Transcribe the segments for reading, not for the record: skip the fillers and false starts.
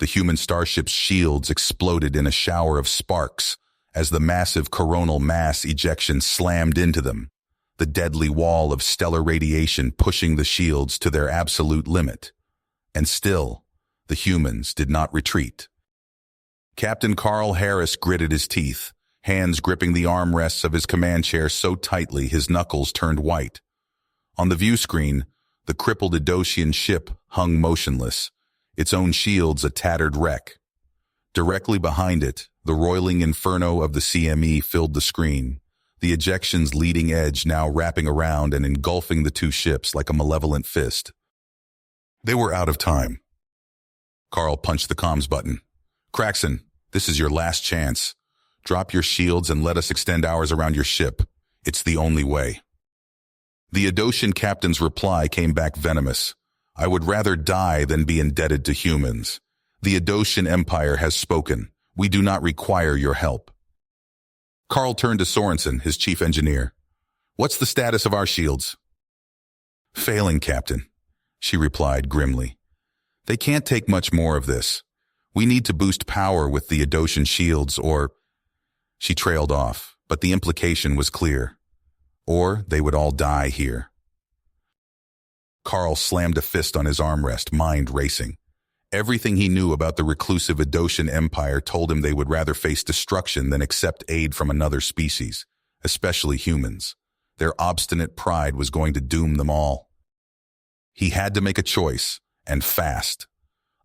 The human starship's shields exploded in a shower of sparks as the massive coronal mass ejection slammed into them, the deadly wall of stellar radiation pushing the shields to their absolute limit. And still, the humans did not retreat. Captain Carl Harris gritted his teeth, hands gripping the armrests of his command chair so tightly his knuckles turned white. On the view screen, the crippled Edosian ship hung motionless, its own shields a tattered wreck. Directly behind it, the roiling inferno of the CME filled the screen, the ejection's leading edge now wrapping around and engulfing the two ships like a malevolent fist. They were out of time. Carl punched the comms button. "Craxon, this is your last chance. Drop your shields and let us extend ours around your ship. It's the only way." The Edosian captain's reply came back venomous. "I would rather die than be indebted to humans. The Edosian Empire has spoken. We do not require your help." Carl turned to Sorensen, his chief engineer. "What's the status of our shields?" "Failing, Captain," she replied grimly. "They can't take much more of this. We need to boost power with the Edosian shields or—" She trailed off, but the implication was clear. Or they would all die here. Carl slammed a fist on his armrest, mind racing. Everything he knew about the reclusive Edosian Empire told him they would rather face destruction than accept aid from another species, especially humans. Their obstinate pride was going to doom them all. He had to make a choice, and fast.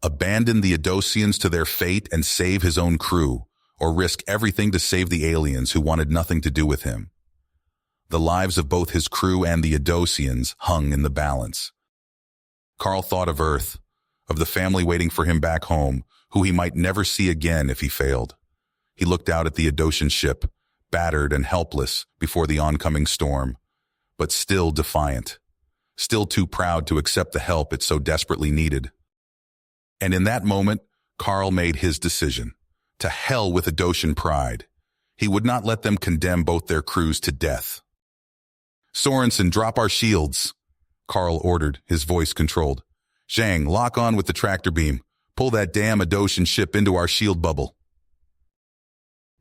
Abandon the Edosians to their fate and save his own crew, or risk everything to save the aliens who wanted nothing to do with him. The lives of both his crew and the Edosians hung in the balance. Carl thought of Earth, of the family waiting for him back home, who he might never see again if he failed. He looked out at the Edosian ship, battered and helpless before the oncoming storm, but still defiant, still too proud to accept the help it so desperately needed. And in that moment, Carl made his decision. To hell with Edosian pride. He would not let them condemn both their crews to death. "Sorensen, drop our shields," Carl ordered, his voice controlled. "Zhang, lock on with the tractor beam. Pull that damn Edosian ship into our shield bubble."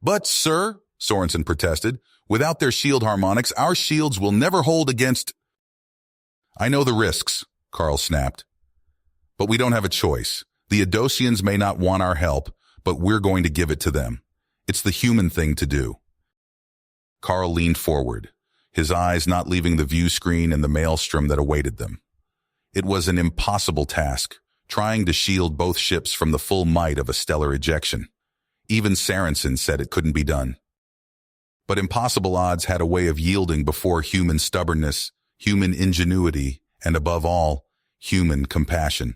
"But, sir," Sorensen protested, "without their shield harmonics, our shields will never hold against—" "I know the risks," Carl snapped. "But we don't have a choice. The Edosians may not want our help, but we're going to give it to them. It's the human thing to do." Carl leaned forward, his eyes not leaving the view screen and the maelstrom that awaited them. It was an impossible task, trying to shield both ships from the full might of a stellar ejection. Even Sorensen said it couldn't be done. But impossible odds had a way of yielding before human stubbornness, human ingenuity, and above all, human compassion.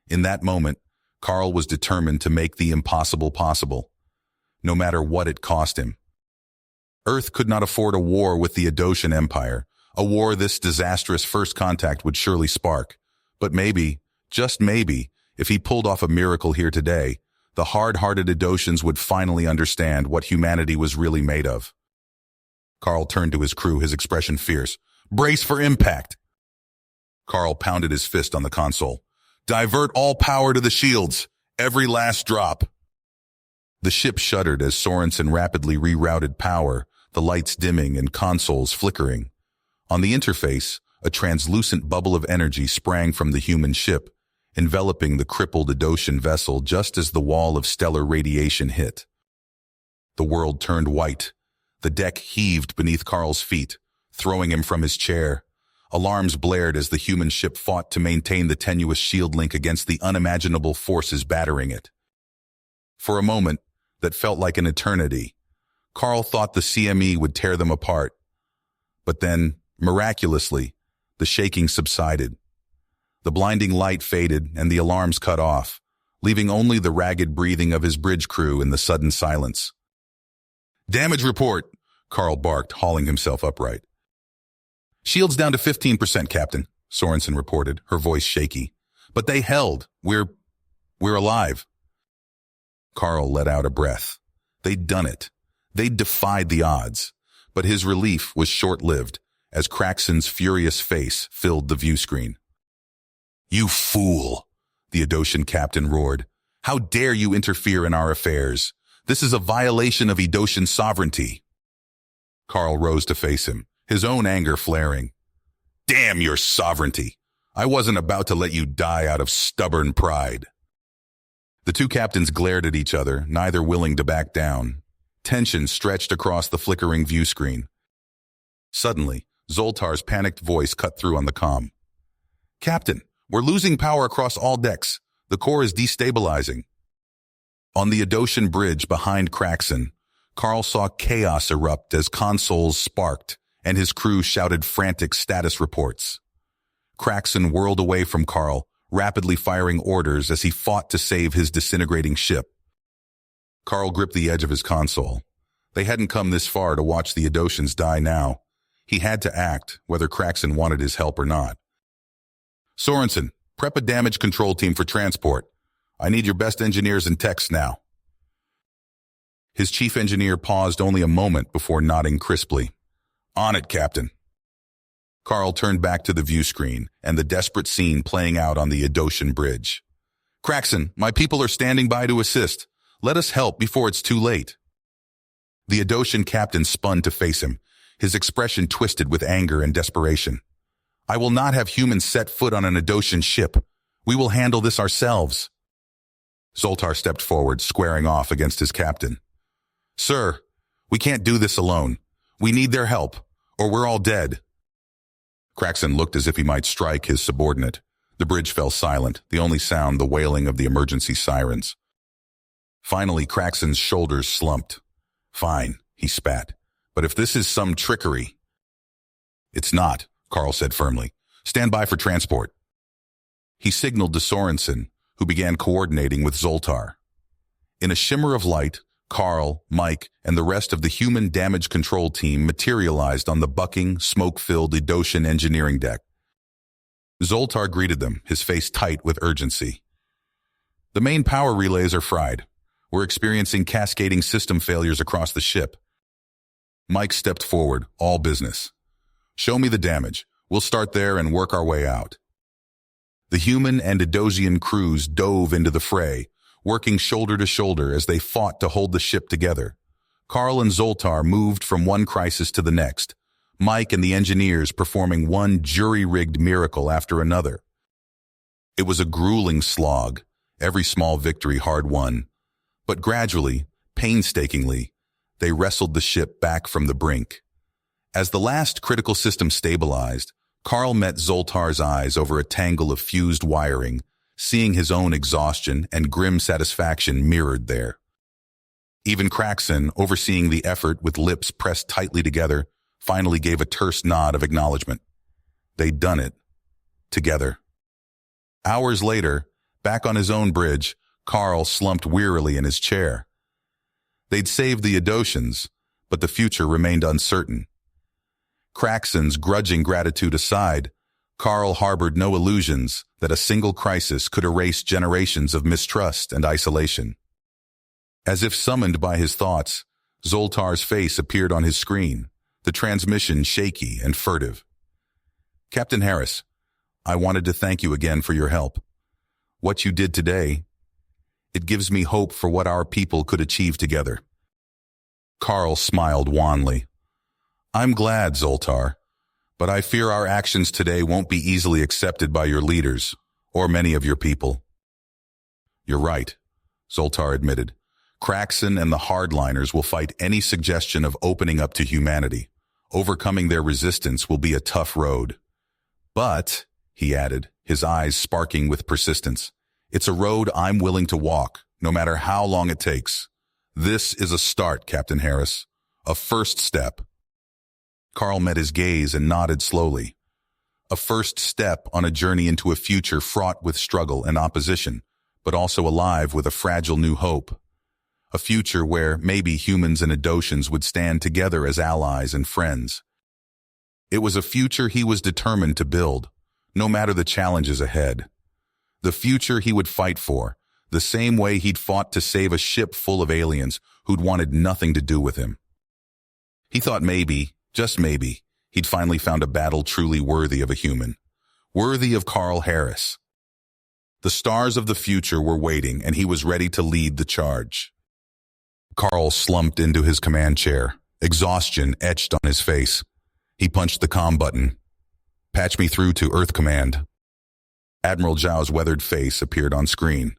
In that moment, Carl was determined to make the impossible possible, no matter what it cost him. Earth could not afford a war with the Edosian Empire, a war this disastrous first contact would surely spark. But maybe, just maybe, if he pulled off a miracle here today, the hard-hearted Edosians would finally understand what humanity was really made of. Carl turned to his crew, his expression fierce. "Brace for impact!" Carl pounded his fist on the console. "Divert all power to the shields! Every last drop!" The ship shuddered as Sorensen rapidly rerouted power, the lights dimming and consoles flickering. On the interface, a translucent bubble of energy sprang from the human ship, enveloping the crippled Edosian vessel just as the wall of stellar radiation hit. The world turned white. The deck heaved beneath Carl's feet, throwing him from his chair. Alarms blared as the human ship fought to maintain the tenuous shield link against the unimaginable forces battering it. For a moment, that felt like an eternity, Carl thought the CME would tear them apart. But then, miraculously, the shaking subsided. The blinding light faded and the alarms cut off, leaving only the ragged breathing of his bridge crew in the sudden silence. "Damage report," Carl barked, hauling himself upright. "Shields down to 15%, Captain," Sorensen reported, her voice shaky. "But they held. We're alive." Carl let out a breath. They'd done it. They'd defied the odds. But his relief was short-lived as Craxon's furious face filled the view screen. "You fool!" the Edosian captain roared. How dare you interfere in our affairs? This is a violation of Edosian sovereignty. Carl rose to face him, his own anger flaring. Damn your sovereignty! I wasn't about to let you die out of stubborn pride. The two captains glared at each other, neither willing to back down. Tension stretched across the flickering view screen. Suddenly, Zoltar's panicked voice cut through on the comm. Captain, we're losing power across all decks. The core is destabilizing. On the Edosian bridge behind Kraxon, Carl saw chaos erupt as consoles sparked and his crew shouted frantic status reports. Kraxon whirled away from Carl, rapidly firing orders as he fought to save his disintegrating ship. Carl gripped the edge of his console. They hadn't come this far to watch the Edosians die now. He had to act, whether Kraxon wanted his help or not. Sorensen, prep a damage control team for transport. I need your best engineers and techs now. His chief engineer paused only a moment before nodding crisply. On it, Captain. Carl turned back to the view screen and the desperate scene playing out on the Edosian bridge. Kraxon, my people are standing by to assist. Let us help before it's too late. The Edosian captain spun to face him, his expression twisted with anger and desperation. I will not have humans set foot on an Edosian ship. We will handle this ourselves. Zoltar stepped forward, squaring off against his captain. Sir, we can't do this alone. We need their help, or we're all dead. Kraxon looked as if he might strike his subordinate. The bridge fell silent, the only sound the wailing of the emergency sirens. Finally, Kraxon's shoulders slumped. Fine, he spat. But if this is some trickery... It's not, Carl said firmly. Stand by for transport. He signaled to Sorensen, who began coordinating with Zoltar. In a shimmer of light, Carl, Mike, and the rest of the human damage control team materialized on the bucking, smoke-filled Edosian engineering deck. Zoltar greeted them, his face tight with urgency. The main power relays are fried. We're experiencing cascading system failures across the ship. Mike stepped forward, all business. Show me the damage. We'll start there and work our way out. The human and Edosian crews dove into the fray, working shoulder to shoulder as they fought to hold the ship together. Carl and Zoltar moved from one crisis to the next, Mike and the engineers performing one jury-rigged miracle after another. It was a grueling slog, every small victory hard-won. But gradually, painstakingly, they wrestled the ship back from the brink. As the last critical system stabilized, Carl met Zoltar's eyes over a tangle of fused wiring, seeing his own exhaustion and grim satisfaction mirrored there. Even Kraxon, overseeing the effort with lips pressed tightly together, finally gave a terse nod of acknowledgement. They'd done it. Together. Hours later, back on his own bridge, Carl slumped wearily in his chair. They'd saved the Edosians, but the future remained uncertain. Kraxon's grudging gratitude aside, Carl harbored no illusions that a single crisis could erase generations of mistrust and isolation. As if summoned by his thoughts, Zoltar's face appeared on his screen, the transmission shaky and furtive. Captain Harris, I wanted to thank you again for your help. What you did today, it gives me hope for what our people could achieve together. Carl smiled wanly. I'm glad, Zoltar, but I fear our actions today won't be easily accepted by your leaders, or many of your people. You're right, Zoltar admitted. Kraxon and the hardliners will fight any suggestion of opening up to humanity. Overcoming their resistance will be a tough road. But, he added, his eyes sparking with persistence, it's a road I'm willing to walk, no matter how long it takes. This is a start, Captain Harris. A first step. Carl met his gaze and nodded slowly. A first step on a journey into a future fraught with struggle and opposition, but also alive with a fragile new hope. A future where maybe humans and Edosians would stand together as allies and friends. It was a future he was determined to build, no matter the challenges ahead. The future he would fight for, the same way he'd fought to save a ship full of aliens who'd wanted nothing to do with him. He thought maybe, just maybe, he'd finally found a battle truly worthy of a human. Worthy of Carl Harris. The stars of the future were waiting, and he was ready to lead the charge. Carl slumped into his command chair, exhaustion etched on his face. He punched the comm button. "Patch me through to Earth Command." Admiral Zhao's weathered face appeared on screen.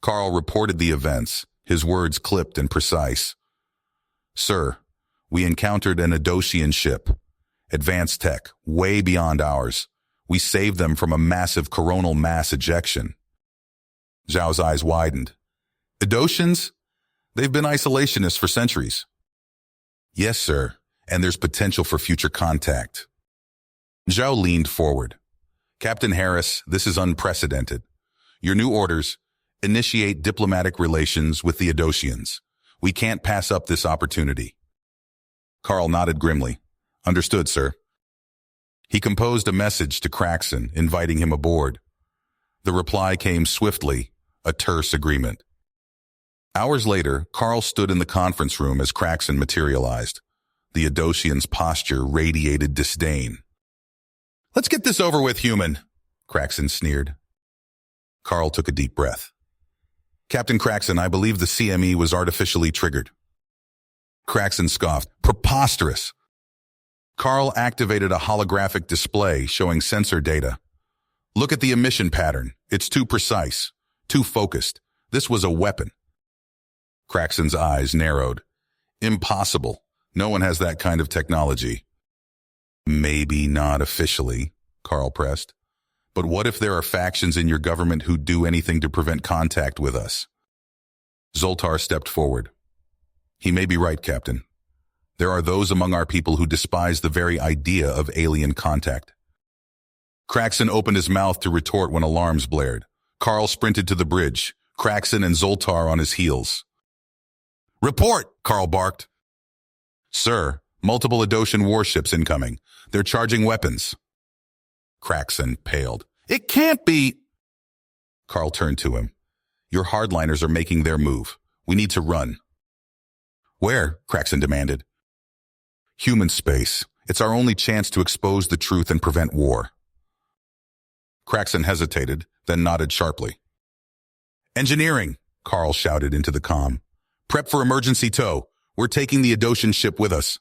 Carl reported the events, his words clipped and precise. "Sir, we encountered an Adosian ship. Advanced tech, way beyond ours. We saved them from a massive coronal mass ejection." Zhao's eyes widened. "Adosians? They've been isolationists for centuries." "Yes, sir, and there's potential for future contact." Zhao leaned forward. "Captain Harris, this is unprecedented. Your new orders: initiate diplomatic relations with the Adosians. We can't pass up this opportunity." Carl nodded grimly. "Understood, sir." He composed a message to Craxon, inviting him aboard. The reply came swiftly, a terse agreement. Hours later, Carl stood in the conference room as Craxon materialized. The Adosian's posture radiated disdain. "Let's get this over with, human," Craxon sneered. Carl took a deep breath. "Captain Craxon, I believe the CME was artificially triggered." Craxon scoffed. "Preposterous." Carl activated a holographic display showing sensor data. "Look at the emission pattern. It's too precise, too focused. This was a weapon." Craxon's eyes narrowed. "Impossible. No one has that kind of technology." "Maybe not officially," Carl pressed. "But what if there are factions in your government who do anything to prevent contact with us?" Zoltar stepped forward. "He may be right, Captain. There are those among our people who despise the very idea of alien contact." Craxon opened his mouth to retort when alarms blared. Carl sprinted to the bridge, Craxon and Zoltar on his heels. "Report!" Carl barked. "Sir, multiple Adosian warships incoming. They're charging weapons." Craxon paled. "It can't be!" Carl turned to him. "Your hardliners are making their move. We need to run." "Where?" Craxon demanded. "Human space. It's our only chance to expose the truth and prevent war." Craxon hesitated, then nodded sharply. "Engineering!" Carl shouted into the comm. "Prep for emergency tow. We're taking the Adosian ship with us."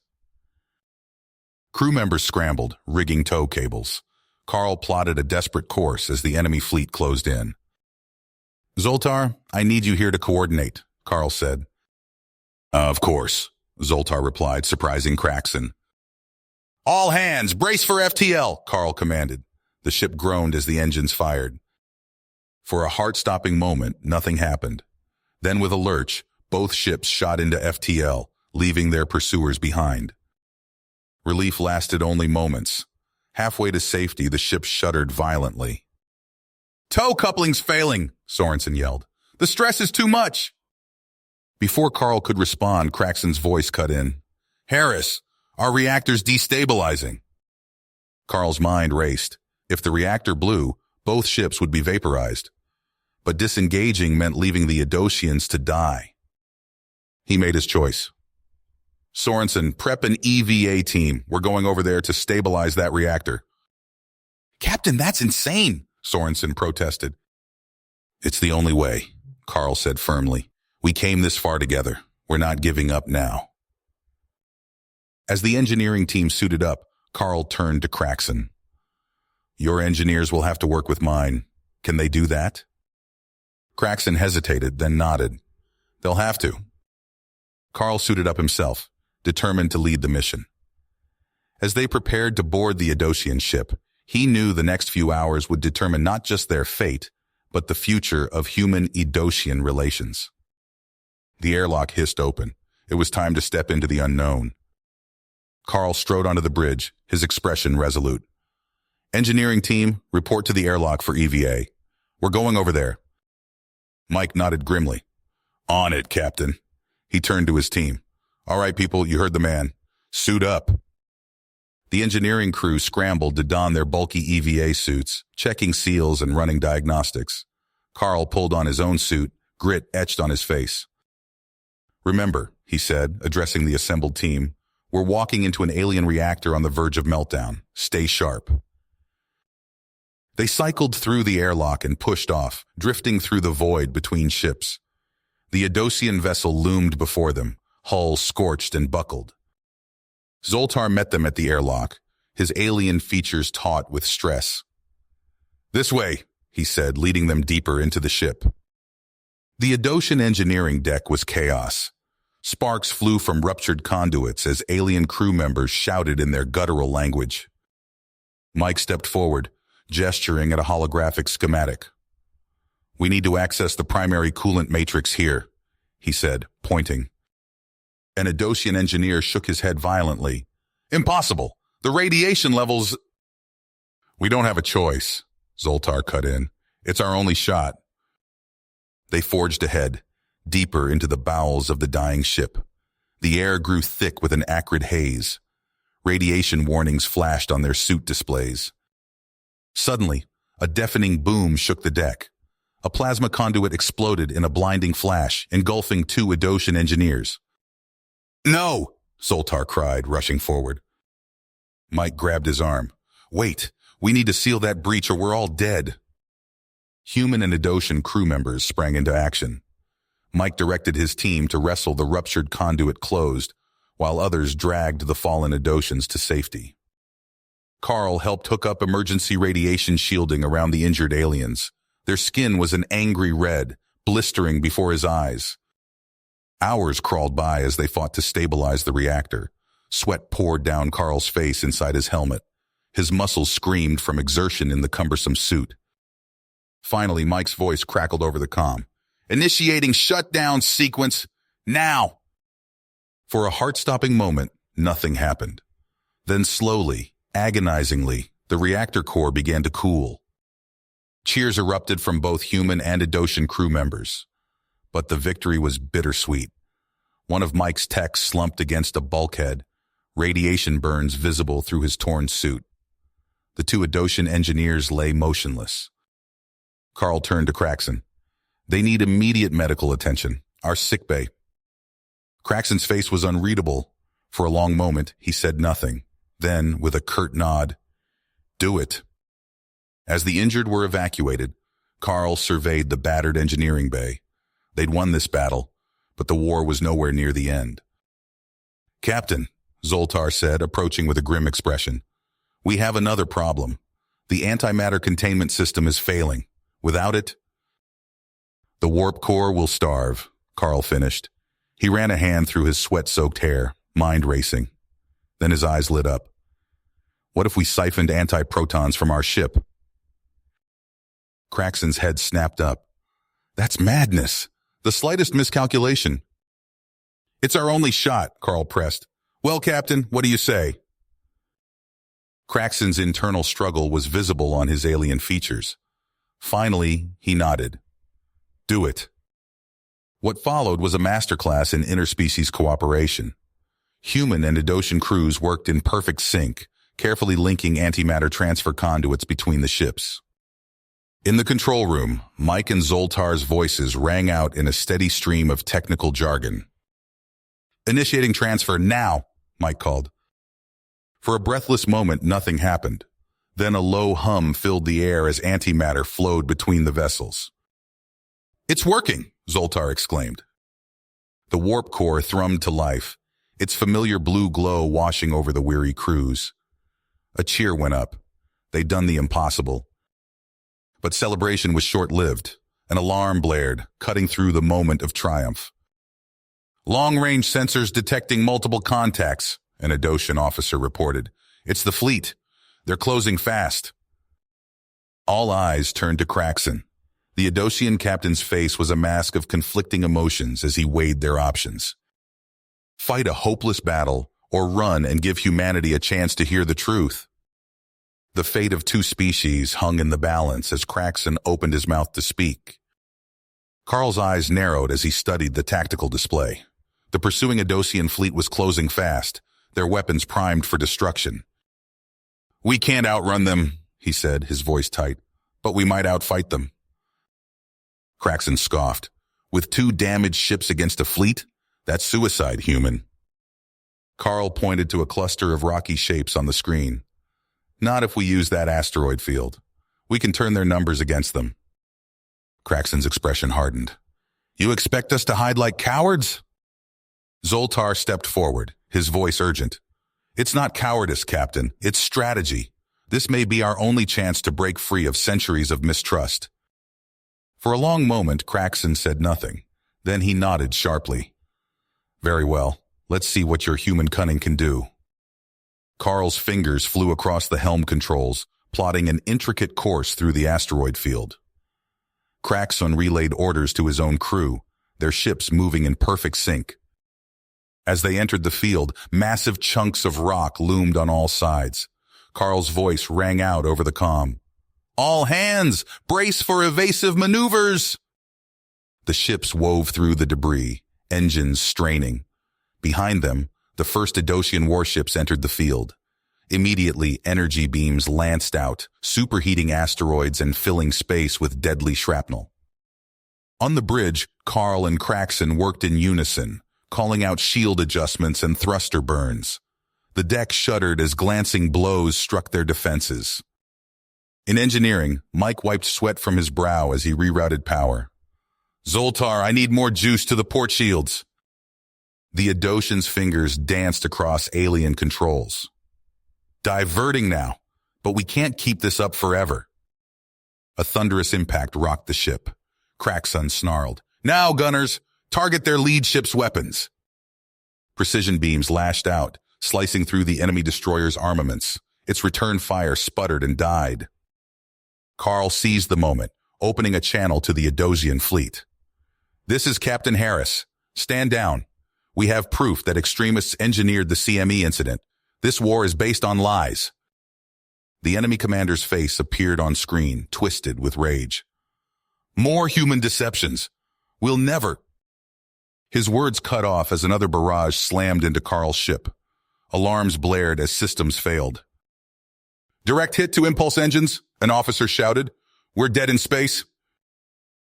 Crew members scrambled, rigging tow cables. Carl plotted a desperate course as the enemy fleet closed in. "Zoltar, I need you here to coordinate," Carl said. "Of course," Zoltar replied, surprising Craxon. "All hands, brace for FTL," Carl commanded. The ship groaned as the engines fired. For a heart-stopping moment, nothing happened. Then with a lurch, both ships shot into FTL, leaving their pursuers behind. Relief lasted only moments. Halfway to safety, the ship shuddered violently. "Tow coupling's failing," Sorensen yelled. "The stress is too much." Before Carl could respond, Craxon's voice cut in. "Harris, our reactor's destabilizing." Carl's mind raced. If the reactor blew, both ships would be vaporized. But disengaging meant leaving the Adosians to die. He made his choice. "Sorensen, prep an EVA team. We're going over there to stabilize that reactor." "Captain, that's insane," Sorensen protested. "It's the only way," Carl said firmly. "We came this far together. We're not giving up now." As the engineering team suited up, Carl turned to Craxon. "Your engineers will have to work with mine. Can they do that?" Craxon hesitated, then nodded. "They'll have to." Carl suited up himself, determined to lead the mission. As they prepared to board the Adosian ship, he knew the next few hours would determine not just their fate, but the future of human-Adosian relations. The airlock hissed open. It was time to step into the unknown. Carl strode onto the bridge, his expression resolute. "Engineering team, report to the airlock for EVA. We're going over there." Mike nodded grimly. "On it, Captain." He turned to his team. "All right, people, you heard the man. Suit up." The engineering crew scrambled to don their bulky EVA suits, checking seals and running diagnostics. Carl pulled on his own suit, grit etched on his face. "Remember," he said, addressing the assembled team, "we're walking into an alien reactor on the verge of meltdown. Stay sharp." They cycled through the airlock and pushed off, drifting through the void between ships. The Adosian vessel loomed before them, hull scorched and buckled. Zoltar met them at the airlock, his alien features taut with stress. "This way," he said, leading them deeper into the ship. The Adosian engineering deck was chaos. Sparks flew from ruptured conduits as alien crew members shouted in their guttural language. Mike stepped forward, gesturing at a holographic schematic. "We need to access the primary coolant matrix here," he said, pointing. An Adosian engineer shook his head violently. "Impossible! The radiation levels—" "We don't have a choice," Zoltar cut in. "It's our only shot." They forged ahead, deeper into the bowels of the dying ship. The air grew thick with an acrid haze. Radiation warnings flashed on their suit displays. Suddenly, a deafening boom shook the deck. A plasma conduit exploded in a blinding flash, engulfing two Adosian engineers. "No!" Zoltar cried, rushing forward. Mike grabbed his arm. "Wait, we need to seal that breach or we're all dead." Human and Adosian crew members sprang into action. Mike directed his team to wrestle the ruptured conduit closed, while others dragged the fallen Adosians to safety. Carl helped hook up emergency radiation shielding around the injured aliens. Their skin was an angry red, blistering before his eyes. Hours crawled by as they fought to stabilize the reactor. Sweat poured down Carl's face inside his helmet. His muscles screamed from exertion in the cumbersome suit. Finally, Mike's voice crackled over the comm. "Initiating shutdown sequence, now!" For a heart-stopping moment, nothing happened. Then slowly, agonizingly, the reactor core began to cool. Cheers erupted from both human and Adosian crew members. But the victory was bittersweet. One of Mike's techs slumped against a bulkhead, radiation burns visible through his torn suit. The two Adosian engineers lay motionless. Carl turned to Craxon. "They need immediate medical attention. Our sickbay." Craxon's face was unreadable. For a long moment, he said nothing. Then, with a curt nod, "Do it." As the injured were evacuated, Carl surveyed the battered engineering bay. They'd won this battle, but the war was nowhere near the end. "Captain," Zoltar said, approaching with a grim expression, "we have another problem. The antimatter containment system is failing. Without it—" "The warp core will starve," Carl finished. He ran a hand through his sweat-soaked hair, mind racing. Then his eyes lit up. "What if we siphoned antiprotons from our ship?" Craxon's head snapped up. "That's madness. The slightest miscalculation." "It's our only shot," Carl pressed. "Well, Captain, what do you say?" Craxon's internal struggle was visible on his alien features. Finally, he nodded. "Do it." What followed was a masterclass in interspecies cooperation. Human and Adosian crews worked in perfect sync, carefully linking antimatter transfer conduits between the ships. In the control room, Mike and Zoltar's voices rang out in a steady stream of technical jargon. "Initiating transfer now," Mike called. For a breathless moment, nothing happened. Then a low hum filled the air as antimatter flowed between the vessels. "It's working," Zoltar exclaimed. The warp core thrummed to life, its familiar blue glow washing over the weary crews. A cheer went up. They'd done the impossible. But celebration was short-lived. An alarm blared, cutting through the moment of triumph. "Long-range sensors detecting multiple contacts," an Adosian officer reported. "It's the fleet. They're closing fast." All eyes turned to Craxon. The Adosian captain's face was a mask of conflicting emotions as he weighed their options. Fight a hopeless battle, or run and give humanity a chance to hear the truth. The fate of two species hung in the balance as Craxon opened his mouth to speak. Carl's eyes narrowed as he studied the tactical display. The pursuing Adosian fleet was closing fast, their weapons primed for destruction. "We can't outrun them," he said, his voice tight, "but we might outfight them." Craxon scoffed. "With two damaged ships against a fleet? That's suicide, human." Carl pointed to a cluster of rocky shapes on the screen. "Not if we use that asteroid field. We can turn their numbers against them. Craxon's expression hardened. You expect us to hide like cowards? Zoltar stepped forward, his voice urgent. It's not cowardice, Captain. It's strategy. This may be our only chance to break free of centuries of mistrust. For a long moment, Craxon said nothing. Then he nodded sharply. Very well. Let's see what your human cunning can do. Carl's fingers flew across the helm controls, plotting an intricate course through the asteroid field. Craxon relayed orders to his own crew, their ships moving in perfect sync. As they entered the field, massive chunks of rock loomed on all sides. Carl's voice rang out over the comm. All hands, brace for evasive maneuvers! The ships wove through the debris, engines straining. Behind them, the first Adosian warships entered the field. Immediately, energy beams lanced out, superheating asteroids and filling space with deadly shrapnel. On the bridge, Carl and Craxon worked in unison, calling out shield adjustments and thruster burns. The deck shuddered as glancing blows struck their defenses. In engineering, Mike wiped sweat from his brow as he rerouted power. Zoltar, I need more juice to the port shields. The Adosian's fingers danced across alien controls. Diverting now, but we can't keep this up forever. A thunderous impact rocked the ship. Craxon snarled. Now, gunners, target their lead ship's weapons. Precision beams lashed out, slicing through the enemy destroyer's armaments. Its return fire sputtered and died. Carl seized the moment, opening a channel to the Adosian fleet. This is Captain Harris. Stand down. We have proof that extremists engineered the CME incident. This war is based on lies. The enemy commander's face appeared on screen, twisted with rage. More human deceptions. We'll never. His words cut off as another barrage slammed into Carl's ship. Alarms blared as systems failed. Direct hit to impulse engines, an officer shouted. We're dead in space.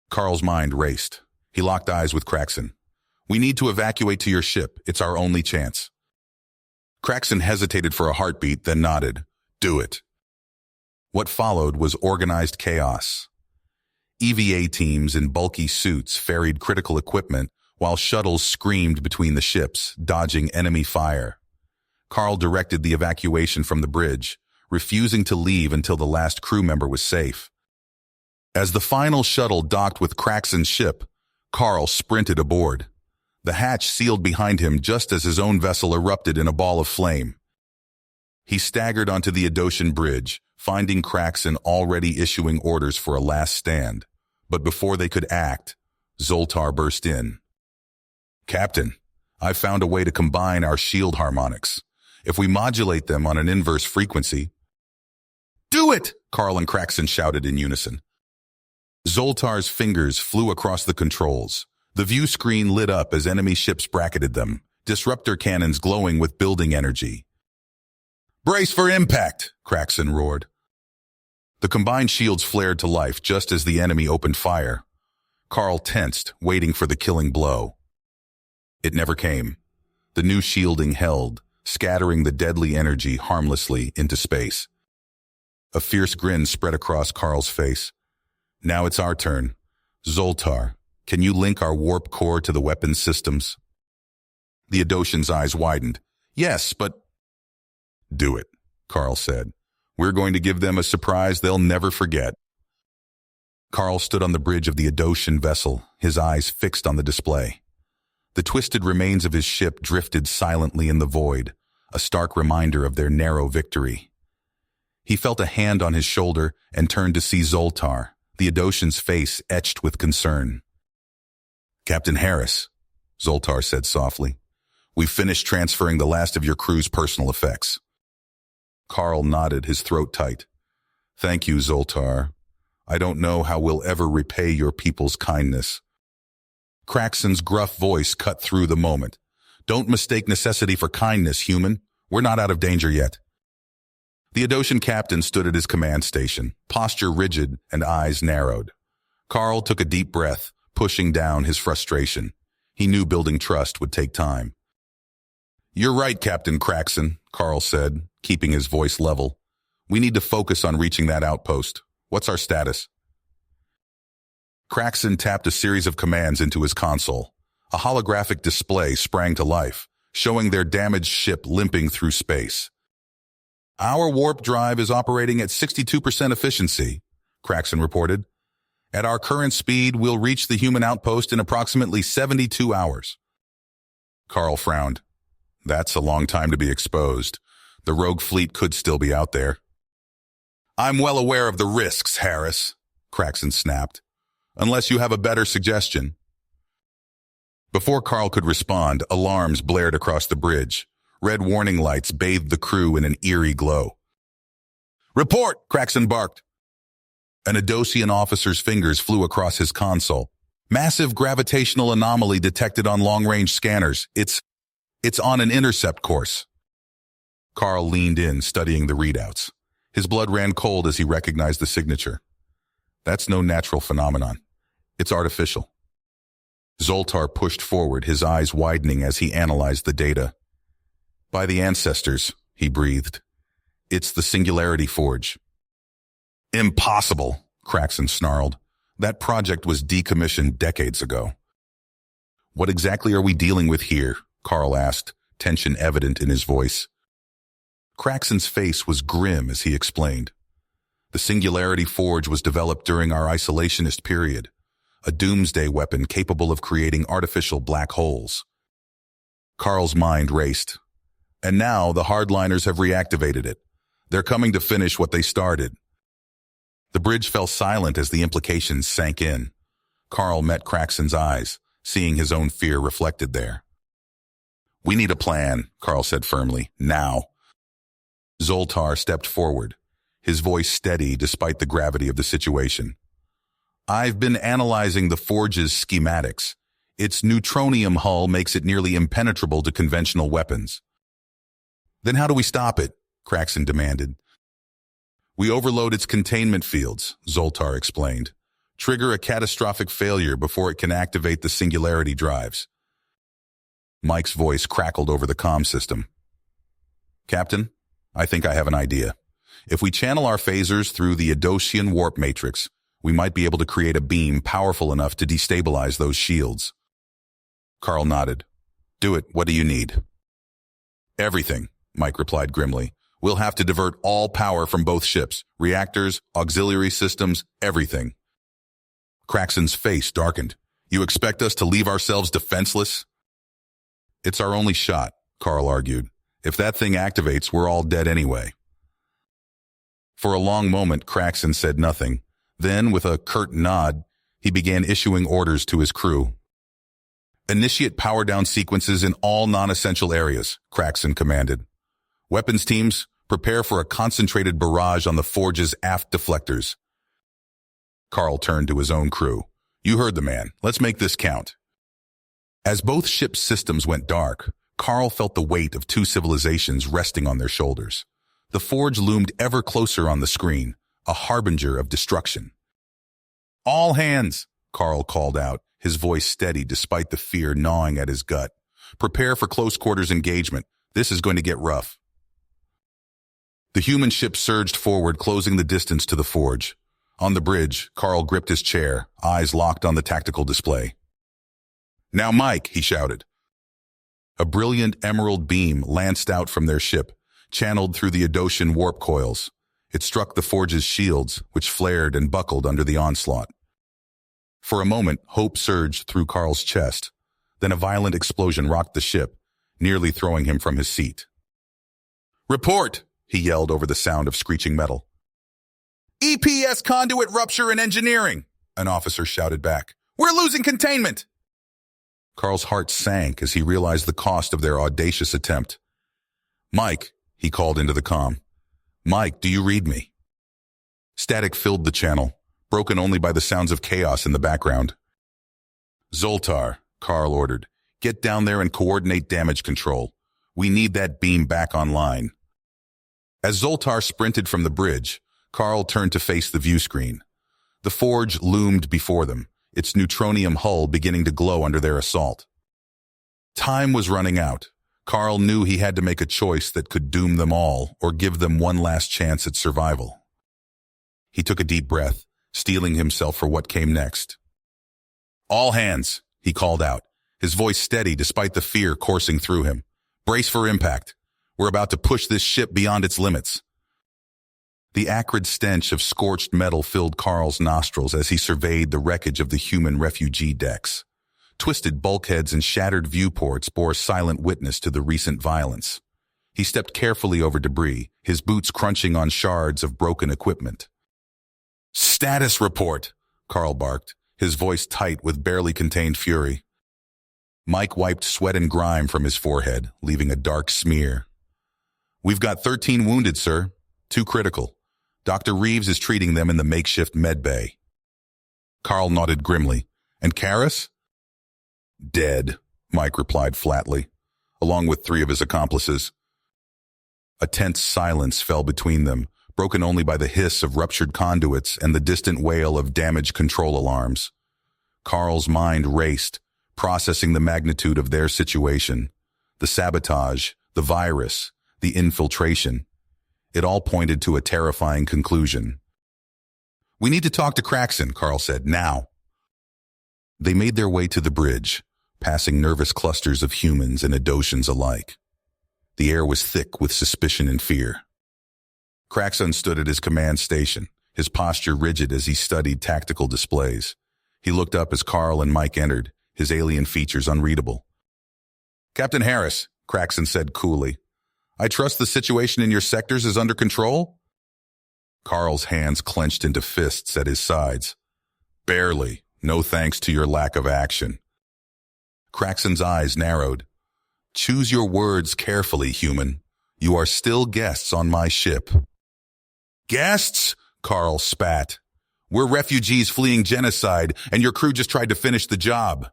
Carl's mind raced. He locked eyes with Craxon. We need to evacuate to your ship. It's our only chance. Craxon hesitated for a heartbeat, then nodded. Do it. What followed was organized chaos. EVA teams in bulky suits ferried critical equipment while shuttles screamed between the ships, dodging enemy fire. Carl directed the evacuation from the bridge, refusing to leave until the last crew member was safe. As the final shuttle docked with Craxon's ship, Carl sprinted aboard. The hatch sealed behind him just as his own vessel erupted in a ball of flame. He staggered onto the Adosian bridge, finding Craxon already issuing orders for a last stand. But before they could act, Zoltar burst in. Captain, I've found a way to combine our shield harmonics. If we modulate them on an inverse frequency... Do it! Carl and Craxon shouted in unison. Zoltar's fingers flew across the controls. The view screen lit up as enemy ships bracketed them, disruptor cannons glowing with building energy. Brace for impact, Craxon roared. The combined shields flared to life just as the enemy opened fire. Carl tensed, waiting for the killing blow. It never came. The new shielding held, scattering the deadly energy harmlessly into space. A fierce grin spread across Carl's face. Now it's our turn. Zoltar, can you link our warp core to the weapons systems? The Adosian's eyes widened. Yes, but... Do it, Carl said. We're going to give them a surprise they'll never forget. Carl stood on the bridge of the Adosian vessel, his eyes fixed on the display. The twisted remains of his ship drifted silently in the void, a stark reminder of their narrow victory. He felt a hand on his shoulder and turned to see Zoltar, the Adosian's face etched with concern. Captain Harris, Zoltar said softly, we've finished transferring the last of your crew's personal effects. Carl nodded, his throat tight. Thank you, Zoltar. I don't know how we'll ever repay your people's kindness. Craxon's gruff voice cut through the moment. Don't mistake necessity for kindness, human. We're not out of danger yet. The Adosian captain stood at his command station, posture rigid and eyes narrowed. Carl took a deep breath, pushing down his frustration. He knew building trust would take time. You're right, Captain Craxon, Carl said, keeping his voice level. We need to focus on reaching that outpost. What's our status? Craxon tapped a series of commands into his console. A holographic display sprang to life, showing their damaged ship limping through space. Our warp drive is operating at 62% efficiency, Craxon reported. At our current speed, we'll reach the human outpost in approximately 72 hours. Carl frowned. That's a long time to be exposed. The rogue fleet could still be out there. I'm well aware of the risks, Harris, Craxon snapped. Unless you have a better suggestion. Before Carl could respond, alarms blared across the bridge. Red warning lights bathed the crew in an eerie glow. Report, Craxon barked. An Adosian officer's fingers flew across his console. Massive gravitational anomaly detected on long-range scanners. It's on an intercept course. Carl leaned in, studying the readouts. His blood ran cold as he recognized the signature. That's no natural phenomenon. It's artificial. Zoltar pushed forward, his eyes widening as he analyzed the data. By the ancestors, he breathed. It's the Singularity Forge. Impossible, Craxon snarled. That project was decommissioned decades ago. What exactly are we dealing with here? Carl asked, tension evident in his voice. Craxon's face was grim as he explained. The Singularity Forge was developed during our isolationist period, a doomsday weapon capable of creating artificial black holes. Carl's mind raced. And now the hardliners have reactivated it. They're coming to finish what they started. The bridge fell silent as the implications sank in. Carl met Craxon's eyes, seeing his own fear reflected there. We need a plan, Carl said firmly, now. Zoltar stepped forward, his voice steady despite the gravity of the situation. I've been analyzing the Forge's schematics. Its neutronium hull makes it nearly impenetrable to conventional weapons. Then how do we stop it? Craxon demanded. We overload its containment fields, Zoltar explained. Trigger a catastrophic failure before it can activate the singularity drives. Mike's voice crackled over the comm system. Captain, I think I have an idea. If we channel our phasers through the Adosian warp matrix, we might be able to create a beam powerful enough to destabilize those shields. Carl nodded. Do it. What do you need? Everything, Mike replied grimly. We'll have to divert all power from both ships, reactors, auxiliary systems, everything. Craxon's face darkened. You expect us to leave ourselves defenseless? It's our only shot, Carl argued. If that thing activates, we're all dead anyway. For a long moment, Craxon said nothing. Then, with a curt nod, he began issuing orders to his crew. Initiate power-down sequences in all non-essential areas, Craxon commanded. Weapons teams, prepare for a concentrated barrage on the Forge's aft deflectors. Carl turned to his own crew. You heard the man. Let's make this count. As both ships' systems went dark, Carl felt the weight of two civilizations resting on their shoulders. The Forge loomed ever closer on the screen, a harbinger of destruction. All hands, Carl called out, his voice steady despite the fear gnawing at his gut. Prepare for close-quarters engagement. This is going to get rough. The human ship surged forward, closing the distance to the Forge. On the bridge, Carl gripped his chair, eyes locked on the tactical display. Now, Mike, he shouted. A brilliant emerald beam lanced out from their ship, channeled through the Adosian warp coils. It struck the Forge's shields, which flared and buckled under the onslaught. For a moment, hope surged through Carl's chest. Then a violent explosion rocked the ship, nearly throwing him from his seat. Report, he yelled over the sound of screeching metal. EPS conduit rupture in engineering, an officer shouted back. We're losing containment. Carl's heart sank as he realized the cost of their audacious attempt. Mike, he called into the comm. Mike, do you read me? Static filled the channel, broken only by the sounds of chaos in the background. Zoltar, Carl ordered, get down there and coordinate damage control. We need that beam back online. As Zoltar sprinted from the bridge, Carl turned to face the view screen. The Forge loomed before them, its neutronium hull beginning to glow under their assault. Time was running out. Carl knew he had to make a choice that could doom them all or give them one last chance at survival. He took a deep breath, steeling himself for what came next. "All hands," he called out, his voice steady despite the fear coursing through him. "Brace for impact. We're about to push this ship beyond its limits." The acrid stench of scorched metal filled Carl's nostrils as he surveyed the wreckage of the human refugee decks. Twisted bulkheads and shattered viewports bore silent witness to the recent violence. He stepped carefully over debris, his boots crunching on shards of broken equipment. "Status report," Carl barked, his voice tight with barely contained fury. Mike wiped sweat and grime from his forehead, leaving a dark smear. "We've got 13 wounded, sir. 2 critical. Dr. Reeves is treating them in the makeshift med bay." Carl nodded grimly. "And Karras?" "Dead," Mike replied flatly, along with 3 of his accomplices. A tense silence fell between them, broken only by the hiss of ruptured conduits and the distant wail of damage control alarms. Carl's mind raced, processing the magnitude of their situation. The sabotage, the virus, the infiltration. It all pointed to a terrifying conclusion. "We need to talk to Craxon," Carl said, "now." They made their way to the bridge, passing nervous clusters of humans and Adotians alike. The air was thick with suspicion and fear. Craxon stood at his command station, his posture rigid as he studied tactical displays. He looked up as Carl and Mike entered, his alien features unreadable. "Captain Harris," Craxon said coolly, "I trust the situation in your sectors is under control?" Carl's hands clenched into fists at his sides. "Barely, no thanks to your lack of action." Craxon's eyes narrowed. "Choose your words carefully, human. You are still guests on my ship." "Guests?" Carl spat. "We're refugees fleeing genocide, and your crew just tried to finish the job."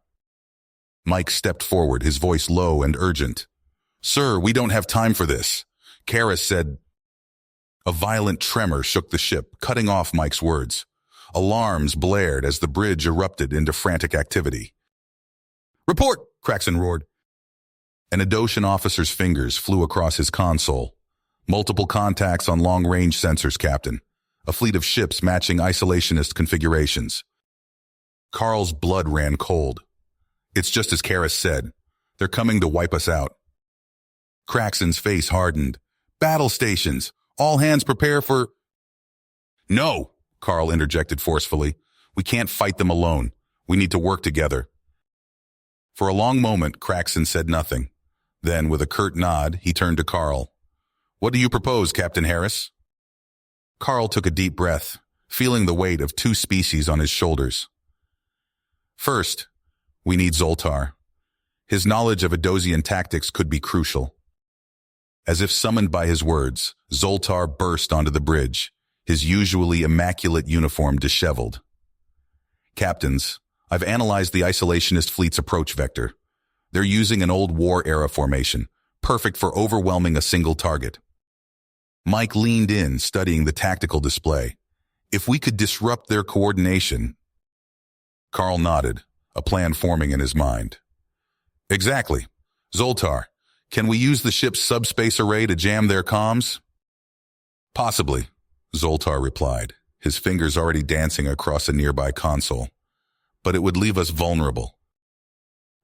Mike stepped forward, his voice low and urgent. "Sir, we don't have time for this." Karras said. A violent tremor shook the ship, cutting off Mike's words. Alarms blared as the bridge erupted into frantic activity. "Report!" Craxon roared. An Adoshan officer's fingers flew across his console. "Multiple contacts on long-range sensors, Captain. A fleet of ships matching isolationist configurations." Carl's blood ran cold. "It's just as Karras said. They're coming to wipe us out." Craxon's face hardened. "Battle stations! All hands prepare for—" "No!" Carl interjected forcefully. "We can't fight them alone. We need to work together." For a long moment, Craxon said nothing. Then, with a curt nod, he turned to Carl. "What do you propose, Captain Harris?" Carl took a deep breath, feeling the weight of 2 species on his shoulders. "First, we need Zoltar. His knowledge of Adosian tactics could be crucial." As if summoned by his words, Zoltar burst onto the bridge, his usually immaculate uniform disheveled. "Captains, I've analyzed the isolationist fleet's approach vector. They're using an old war-era formation, perfect for overwhelming a single target." Mike leaned in, studying the tactical display. "If we could disrupt their coordination—" Carl nodded, a plan forming in his mind. "Exactly. Zoltar, can we use the ship's subspace array to jam their comms?" "Possibly," Zoltar replied, his fingers already dancing across a nearby console. "But it would leave us vulnerable."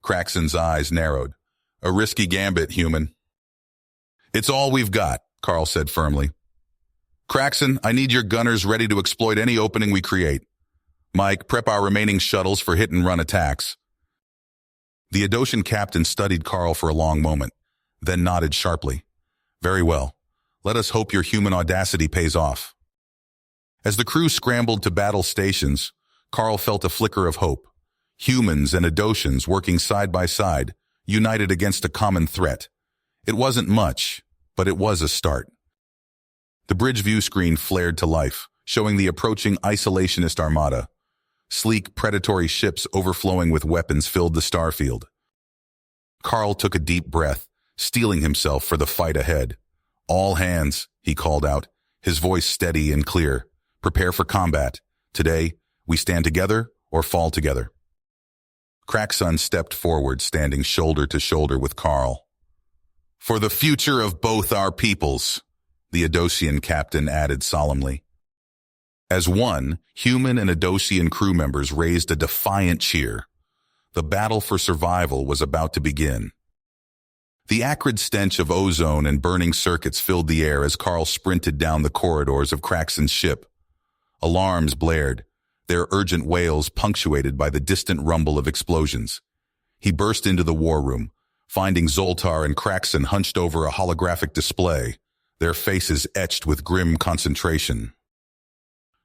Craxon's eyes narrowed. "A risky gambit, human." "It's all we've got," Carl said firmly. "Craxon, I need your gunners ready to exploit any opening we create. Mike, prep our remaining shuttles for hit-and-run attacks." The Adoshan captain studied Carl for a long moment, then nodded sharply. "Very well. Let us hope your human audacity pays off." As the crew scrambled to battle stations, Carl felt a flicker of hope. Humans and Adosians working side by side, united against a common threat. It wasn't much, but it was a start. The bridge view screen flared to life, showing the approaching isolationist armada. Sleek, predatory ships overflowing with weapons filled the starfield. Carl took a deep breath, steeling himself for the fight ahead. "All hands," he called out, his voice steady and clear. "Prepare for combat. Today, we stand together or fall together." Craxon stepped forward, standing shoulder to shoulder with Carl. "For the future of both our peoples," the Adosian captain added solemnly. As one, human and Adosian crew members raised a defiant cheer. The battle for survival was about to begin. The acrid stench of ozone and burning circuits filled the air as Carl sprinted down the corridors of Craxon's ship. Alarms blared, their urgent wails punctuated by the distant rumble of explosions. He burst into the war room, finding Zoltar and Craxon hunched over a holographic display, their faces etched with grim concentration.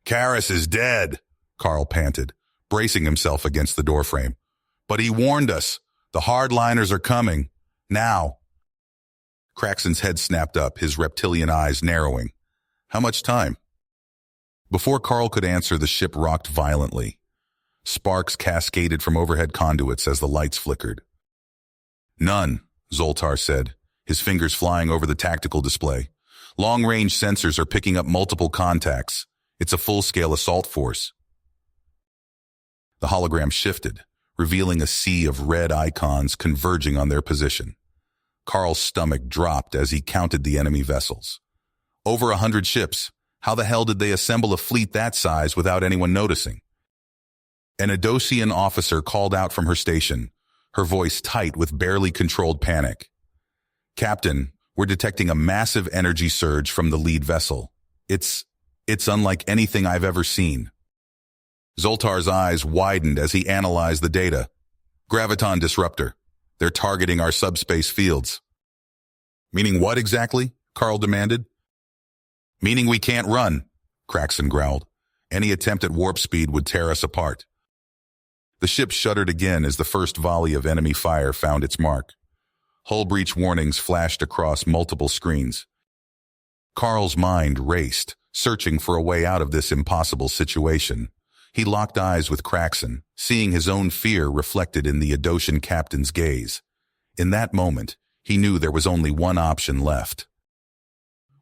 "Karis is dead," Carl panted, bracing himself against the doorframe. "But he warned us. The hardliners are coming. Now." Craxon's head snapped up, his reptilian eyes narrowing. How much time? Before Carl could answer, the ship rocked violently. Sparks cascaded from overhead conduits as the lights flickered. "None," Zoltar said, his fingers flying over the tactical display. "Long-range sensors are picking up multiple contacts. It's a full-scale assault force." The hologram shifted, revealing a sea of red icons converging on their position. Carl's stomach dropped as he counted the enemy vessels. Over 100 ships. How the hell did they assemble a fleet that size without anyone noticing? An Adosian officer called out from her station, her voice tight with barely controlled panic. "Captain, we're detecting a massive energy surge from the lead vessel. It's unlike anything I've ever seen." Zoltar's eyes widened as he analyzed the data. "Graviton disruptor. They're targeting our subspace fields." "Meaning what exactly?" Carl demanded. "Meaning we can't run," Craxon growled. "Any attempt at warp speed would tear us apart." The ship shuddered again as the first volley of enemy fire found its mark. Hull breach warnings flashed across multiple screens. Carl's mind raced, searching for a way out of this impossible situation. He locked eyes with Craxon, seeing his own fear reflected in the Adosian captain's gaze. In that moment, he knew there was only one option left.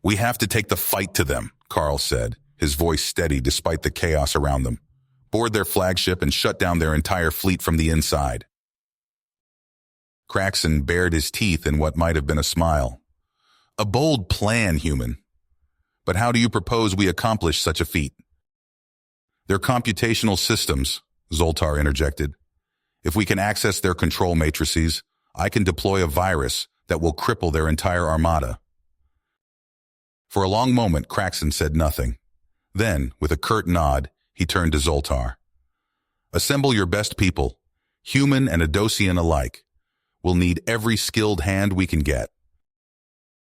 "We have to take the fight to them," Carl said, his voice steady despite the chaos around them. "Board their flagship and shut down their entire fleet from the inside." Craxon bared his teeth in what might have been a smile. "A bold plan, human. But how do you propose we accomplish such a feat?" "Their computational systems," Zoltar interjected. "If we can access their control matrices, I can deploy a virus that will cripple their entire armada." For a long moment, Craxon said nothing. Then, with a curt nod, he turned to Zoltar. "Assemble your best people, human and Adosian alike. We'll need every skilled hand we can get."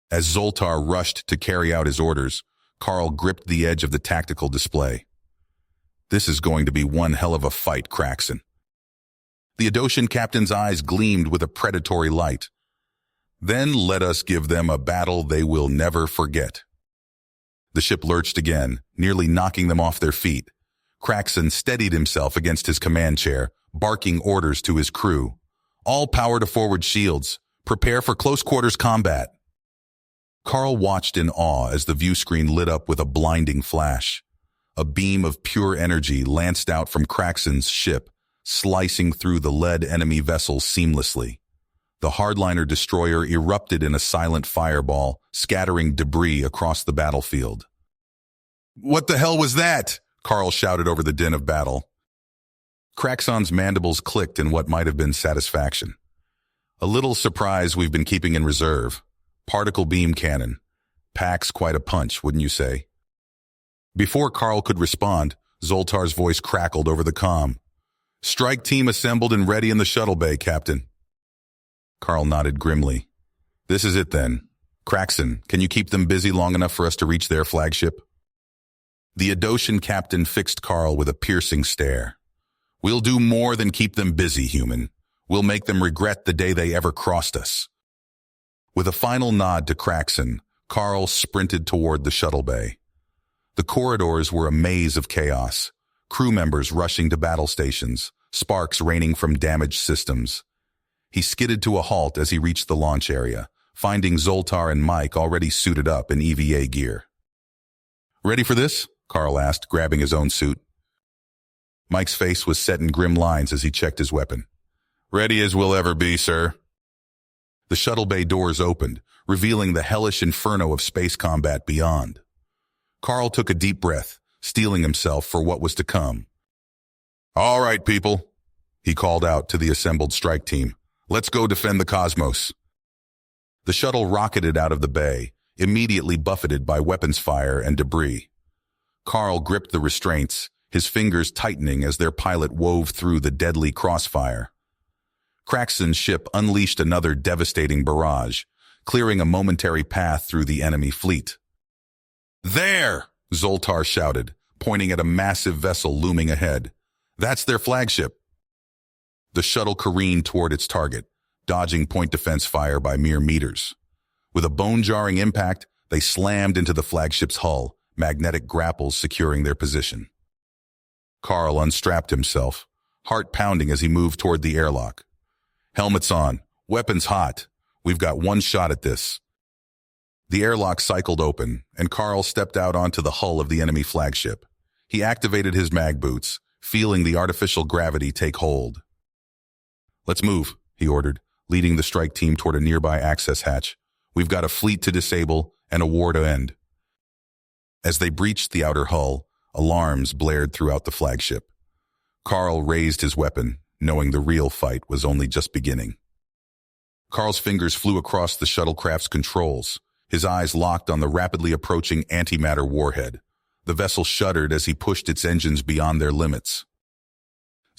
As Zoltar rushed to carry out his orders, Carl gripped the edge of the tactical display. "This is going to be one hell of a fight, Craxon." The Adosian captain's eyes gleamed with a predatory light. "Then let us give them a battle they will never forget." The ship lurched again, nearly knocking them off their feet. Craxon steadied himself against his command chair, barking orders to his crew. "All power to forward shields. Prepare for close-quarters combat." Carl watched in awe as the view screen lit up with a blinding flash. A beam of pure energy lanced out from Craxon's ship, slicing through the lead enemy vessel seamlessly. The hardliner destroyer erupted in a silent fireball, scattering debris across the battlefield. "What the hell was that?" Carl shouted over the din of battle. Craxon's mandibles clicked in what might have been satisfaction. "A little surprise we've been keeping in reserve. Particle beam cannon. Packs quite a punch, wouldn't you say?" Before Carl could respond, Zoltar's voice crackled over the comm. "Strike team assembled and ready in the shuttle bay, Captain." Carl nodded grimly. "This is it then. Craxon, can you keep them busy long enough for us to reach their flagship?" The Adosian captain fixed Carl with a piercing stare. "We'll do more than keep them busy, human. We'll make them regret the day they ever crossed us." With a final nod to Craxon, Carl sprinted toward the shuttle bay. The corridors were a maze of chaos, crew members rushing to battle stations, sparks raining from damaged systems. He skidded to a halt as he reached the launch area, finding Zoltar and Mike already suited up in EVA gear. "Ready for this?" Carl asked, grabbing his own suit. Mike's face was set in grim lines as he checked his weapon. "Ready as we'll ever be, sir." The shuttle bay doors opened, revealing the hellish inferno of space combat beyond. Carl took a deep breath, steeling himself for what was to come. "All right, people," he called out to the assembled strike team. "Let's go defend the cosmos." The shuttle rocketed out of the bay, immediately buffeted by weapons fire and debris. Carl gripped the restraints, his fingers tightening as their pilot wove through the deadly crossfire. Craxton's ship unleashed another devastating barrage, clearing a momentary path through the enemy fleet. "There!" Zoltar shouted, pointing at a massive vessel looming ahead. "That's their flagship." The shuttle careened toward its target, dodging point defense fire by mere meters. With a bone-jarring impact, they slammed into the flagship's hull, magnetic grapples securing their position. Carl unstrapped himself, heart pounding as he moved toward the airlock. "Helmets on, weapons hot. We've got one shot at this." The airlock cycled open, and Carl stepped out onto the hull of the enemy flagship. He activated his mag boots, feeling the artificial gravity take hold. "Let's move," he ordered, leading the strike team toward a nearby access hatch. "We've got a fleet to disable and a war to end." As they breached the outer hull, alarms blared throughout the flagship. Carl raised his weapon, knowing the real fight was only just beginning. Carl's fingers flew across the shuttlecraft's controls, his eyes locked on the rapidly approaching antimatter warhead. The vessel shuddered as he pushed its engines beyond their limits.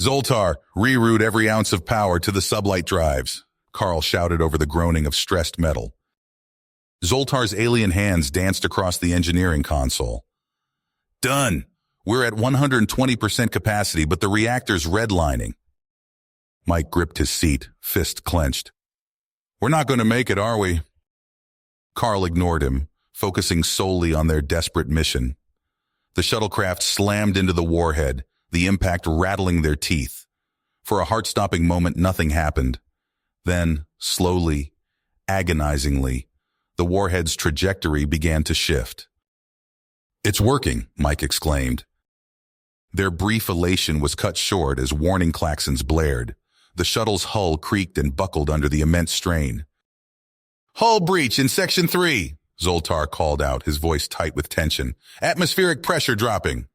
"Zoltar, reroute every ounce of power to the sublight drives," Carl shouted over the groaning of stressed metal. Zoltar's alien hands danced across the engineering console. "Done. We're at 120% capacity, but the reactor's redlining." Mike gripped his seat, fist clenched. "We're not going to make it, are we?" Carl ignored him, focusing solely on their desperate mission. The shuttlecraft slammed into the warhead, the impact rattling their teeth. For a heart-stopping moment, nothing happened. Then, slowly, agonizingly, the warhead's trajectory began to shift. "It's working," Mike exclaimed. Their brief elation was cut short as warning klaxons blared. The shuttle's hull creaked and buckled under the immense strain. "Hull breach in Section 3, Zoltar called out, his voice tight with tension. "Atmospheric pressure dropping."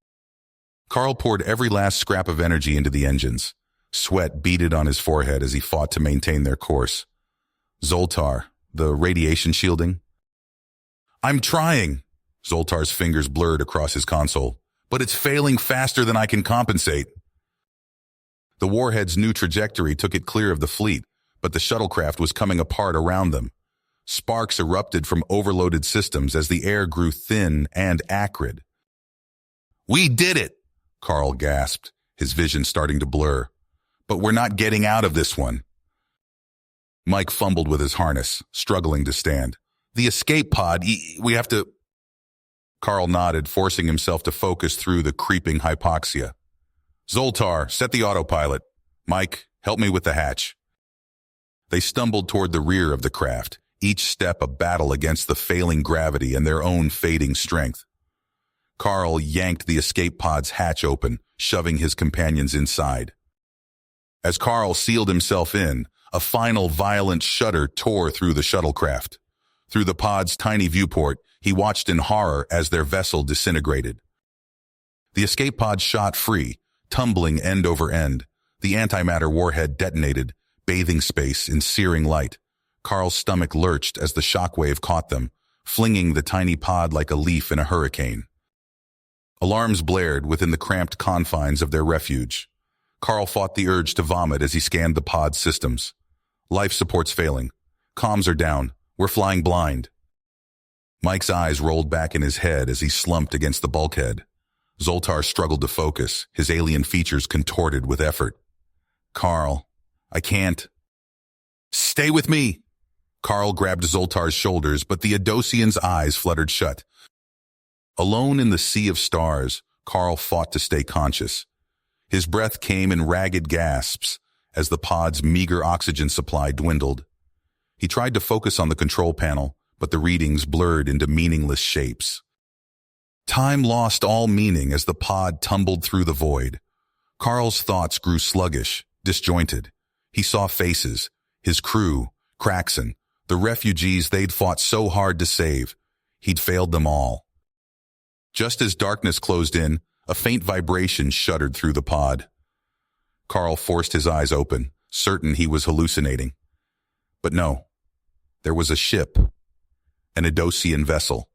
Carl poured every last scrap of energy into the engines. Sweat beaded on his forehead as he fought to maintain their course. "Zoltar, the radiation shielding?" "I'm trying." Zoltar's fingers blurred across his console. "But it's failing faster than I can compensate." The warhead's new trajectory took it clear of the fleet, but the shuttlecraft was coming apart around them. Sparks erupted from overloaded systems as the air grew thin and acrid. "We did it!" Carl gasped, his vision starting to blur. "But we're not getting out of this one." Mike fumbled with his harness, struggling to stand. "The escape pod, we have to—" Carl nodded, forcing himself to focus through the creeping hypoxia. "Zoltar, set the autopilot. Mike, help me with the hatch." They stumbled toward the rear of the craft, each step a battle against the failing gravity and their own fading strength. Carl yanked the escape pod's hatch open, shoving his companions inside. As Carl sealed himself in, a final violent shudder tore through the shuttlecraft. Through the pod's tiny viewport, he watched in horror as their vessel disintegrated. The escape pod shot free, tumbling end over end. The antimatter warhead detonated, bathing space in searing light. Carl's stomach lurched as the shockwave caught them, flinging the tiny pod like a leaf in a hurricane. Alarms blared within the cramped confines of their refuge. Carl fought the urge to vomit as he scanned the pod's systems. Life support's failing. Comms are down. We're flying blind. Mike's eyes rolled back in his head as he slumped against the bulkhead. Zoltar struggled to focus, his alien features contorted with effort. "Carl, I can't." "Stay with me." Carl grabbed Zoltar's shoulders, but the Adosian's eyes fluttered shut. Alone in the sea of stars, Carl fought to stay conscious. His breath came in ragged gasps as the pod's meager oxygen supply dwindled. He tried to focus on the control panel, but the readings blurred into meaningless shapes. Time lost all meaning as the pod tumbled through the void. Carl's thoughts grew sluggish, disjointed. He saw faces, his crew, Craxton, the refugees they'd fought so hard to save. He'd failed them all. Just as darkness closed in, a faint vibration shuddered through the pod. Carl forced his eyes open, certain he was hallucinating. But no, there was a ship, an Edosian vessel,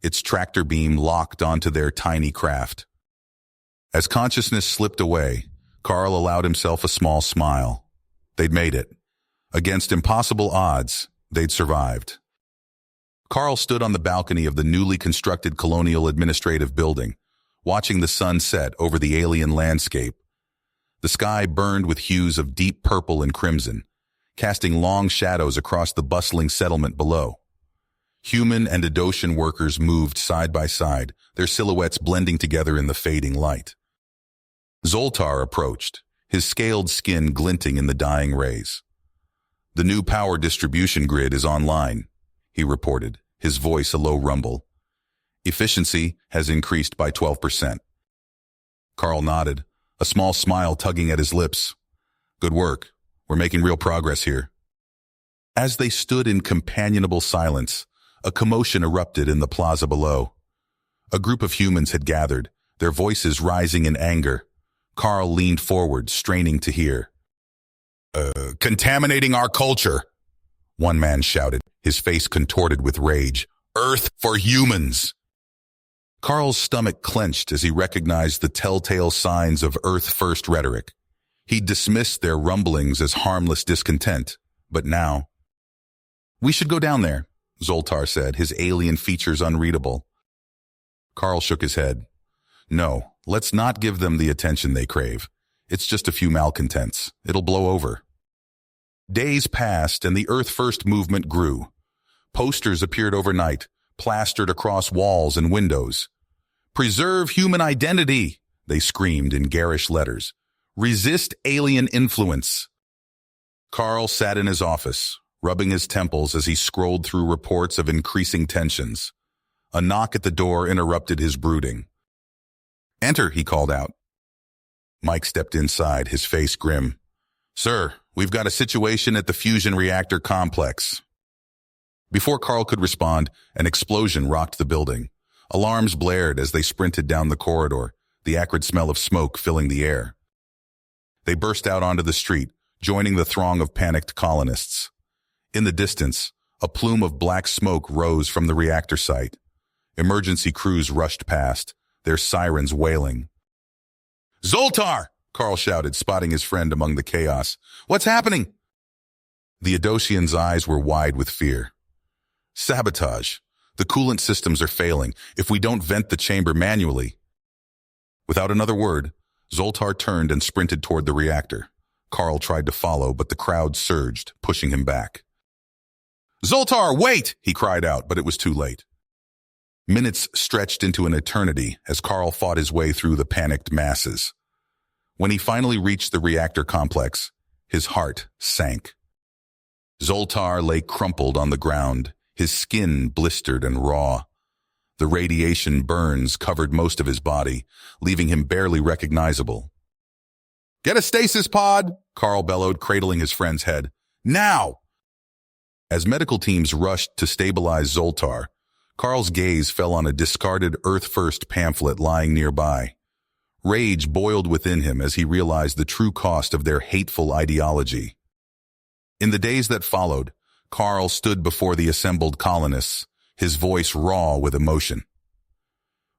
its tractor beam locked onto their tiny craft. As consciousness slipped away, Carl allowed himself a small smile. They'd made it. Against impossible odds, they'd survived. Carl stood on the balcony of the newly constructed Colonial Administrative Building, watching the sun set over the alien landscape. The sky burned with hues of deep purple and crimson, casting long shadows across the bustling settlement below. Human and Edosian workers moved side by side, their silhouettes blending together in the fading light. Zoltar approached, his scaled skin glinting in the dying rays. "The new power distribution grid is online," he reported, his voice a low rumble. "Efficiency has increased by 12%. Carl nodded, a small smile tugging at his lips. "Good work. We're making real progress here." As they stood in companionable silence, a commotion erupted in the plaza below. A group of humans had gathered, their voices rising in anger. Carl leaned forward, straining to hear. "Contaminating our culture," one man shouted, his face contorted with rage. "Earth for humans!" Carl's stomach clenched as he recognized the telltale signs of Earth-first rhetoric. He dismissed their rumblings as harmless discontent, but now... "We should go down there," Zoltar said, his alien features unreadable. Carl shook his head. "No, let's not give them the attention they crave. It's just a few malcontents. It'll blow over." Days passed and the Earth First movement grew. Posters appeared overnight, plastered across walls and windows. "Preserve human identity," they screamed in garish letters. "Resist alien influence." Carl sat in his office, rubbing his temples as he scrolled through reports of increasing tensions. A knock at the door interrupted his brooding. "Enter," he called out. Mike stepped inside, his face grim. "Sir, we've got a situation at the fusion reactor complex." Before Carl could respond, an explosion rocked the building. Alarms blared as they sprinted down the corridor, the acrid smell of smoke filling the air. They burst out onto the street, joining the throng of panicked colonists. In the distance, a plume of black smoke rose from the reactor site. Emergency crews rushed past, their sirens wailing. "Zoltar!" Carl shouted, spotting his friend among the chaos. "What's happening?" The Edosian's eyes were wide with fear. "Sabotage. The coolant systems are failing. If we don't vent the chamber manually..." Without another word, Zoltar turned and sprinted toward the reactor. Carl tried to follow, but the crowd surged, pushing him back. "Zoltar, wait!" he cried out, but it was too late. Minutes stretched into an eternity as Carl fought his way through the panicked masses. When he finally reached the reactor complex, his heart sank. Zoltar lay crumpled on the ground, his skin blistered and raw. The radiation burns covered most of his body, leaving him barely recognizable. "Get a stasis pod!" Carl bellowed, cradling his friend's head. "Now!" As medical teams rushed to stabilize Zoltar, Carl's gaze fell on a discarded Earth First pamphlet lying nearby. Rage boiled within him as he realized the true cost of their hateful ideology. In the days that followed, Carl stood before the assembled colonists, his voice raw with emotion.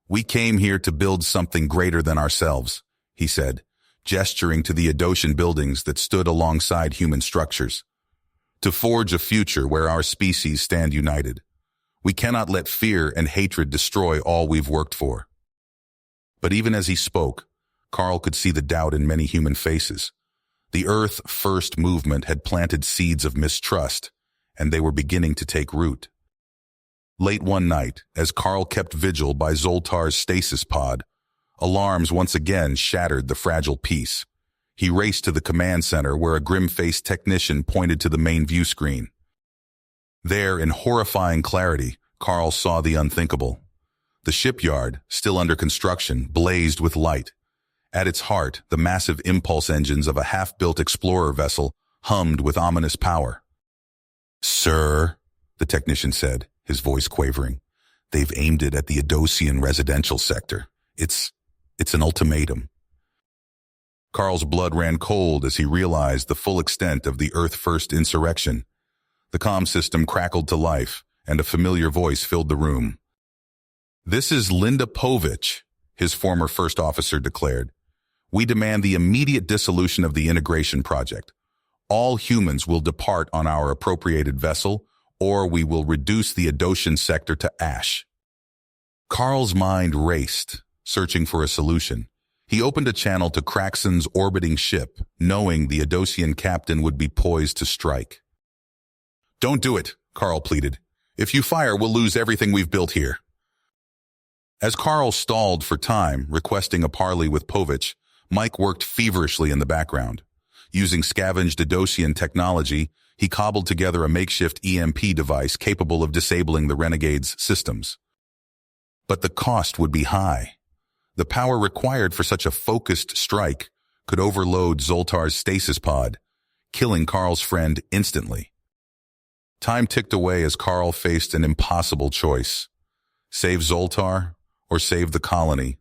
"We came here to build something greater than ourselves," he said, gesturing to the Edosian buildings that stood alongside human structures. "To forge a future where our species stand united. We cannot let fear and hatred destroy all we've worked for." But even as he spoke, Carl could see the doubt in many human faces. The Earth First movement had planted seeds of mistrust, and they were beginning to take root. Late one night, as Carl kept vigil by Zoltar's stasis pod, alarms once again shattered the fragile peace. He raced to the command center where a grim-faced technician pointed to the main view screen. There, in horrifying clarity, Carl saw the unthinkable. The shipyard, still under construction, blazed with light. At its heart, the massive impulse engines of a half-built explorer vessel hummed with ominous power. "Sir," the technician said, his voice quavering, They've aimed it at the Adosian residential sector. It's an ultimatum. Carl's blood ran cold as he realized the full extent of the Earth First insurrection. The comm system crackled to life, and a familiar voice filled the room. "This is Linda Povich," his former first officer declared. "We demand the immediate dissolution of the integration project. All humans will depart on our appropriated vessel, or we will reduce the Adosian sector to ash." Carl's mind raced, searching for a solution. He opened a channel to Craxon's orbiting ship, knowing the Adosian captain would be poised to strike. "Don't do it," Carl pleaded. "If you fire, we'll lose everything we've built here." As Carl stalled for time, requesting a parley with Povich, Mike worked feverishly in the background. Using scavenged Adosian technology, he cobbled together a makeshift EMP device capable of disabling the Renegade's systems. But the cost would be high. The power required for such a focused strike could overload Zoltar's stasis pod, killing Carl's friend instantly. Time ticked away as Carl faced an impossible choice. Save Zoltar or save the colony?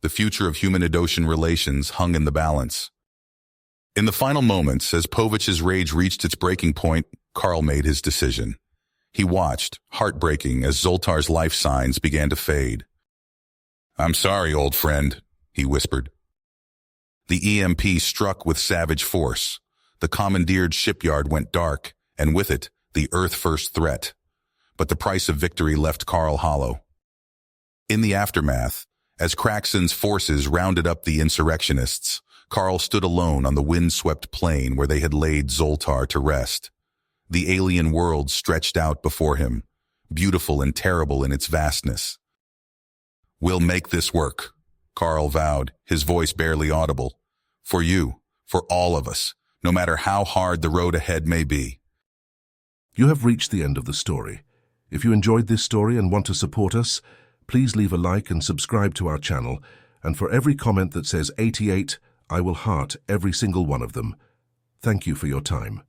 The future of human-Adosian relations hung in the balance. In the final moments, as Povich's rage reached its breaking point, Carl made his decision. He watched, heartbreaking, as Zoltar's life signs began to fade. "I'm sorry, old friend," he whispered. The EMP struck with savage force. The commandeered shipyard went dark, and with it, the Earth-first threat. But the price of victory left Carl hollow. In the aftermath, as Craxon's forces rounded up the insurrectionists, Carl stood alone on the wind-swept plain where they had laid Zoltar to rest. The alien world stretched out before him, beautiful and terrible in its vastness. "We'll make this work," Carl vowed, his voice barely audible. "For you, for all of us, no matter how hard the road ahead may be." You have reached the end of the story. If you enjoyed this story and want to support us, please leave a like and subscribe to our channel, and for every comment that says 88, I will heart every single one of them. Thank you for your time.